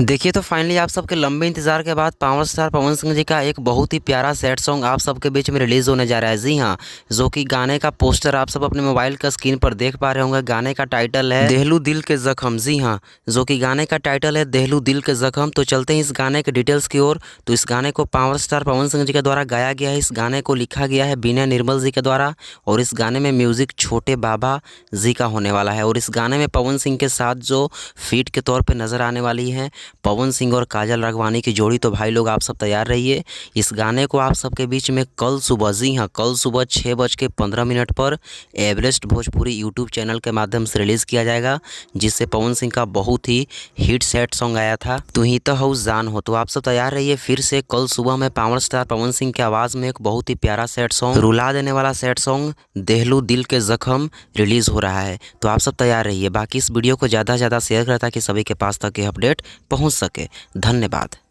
देखिए तो फाइनली आप सबके लंबे इंतजार के बाद पावर स्टार पवन सिंह जी का एक बहुत ही प्यारा सैड सॉन्ग आप सबके बीच में रिलीज होने जा रहा है। जी हाँ, जो कि गाने का पोस्टर आप सब अपने मोबाइल का स्क्रीन पर देख पा रहे होंगे। गाने का टाइटल है देहलू दिल के जख्म। जी हाँ, जो कि गाने का टाइटल है देहलू दिल के जख्म। तो चलते हैं इस गाने के डिटेल्स की ओर। तो इस गाने को पावर स्टार पवन सिंह जी के द्वारा गाया गया है। इस गाने को लिखा गया है विनय निर्मल जी के द्वारा और इस गाने में म्यूजिक छोटे बाबा जी का होने वाला है। और इस गाने में पवन सिंह के साथ जो फीट के तौर पर नजर आने वाली है पवन सिंह और काजल राघवानी की जोड़ी। तो भाई लोग आप सब तैयार रहिए। इस गाने को आप सबके बीच में कल सुबह, जी हाँ, कल सुबह 6:15 पर एवरेस्ट भोजपुरी यूट्यूब चैनल के माध्यम से रिलीज़ किया जाएगा, जिससे पवन सिंह का बहुत ही हिट सैड सॉन्ग आया था तू ही तो हो जान हो। तो आप सब तैयार रहिए। फिर से कल सुबह में पावर स्टार पवन सिंह की आवाज़ में एक बहुत ही प्यारा सैड सॉन्ग, रुला देने वाला सैड सॉन्ग देहलू दिल के जख्म रिलीज़ हो रहा है। तो आप सब तैयार रहिए। बाकी इस वीडियो को ज़्यादा से ज़्यादा शेयर करें ताकि सभी के पास तक ये अपडेट पहुंच सके। धन्यवाद।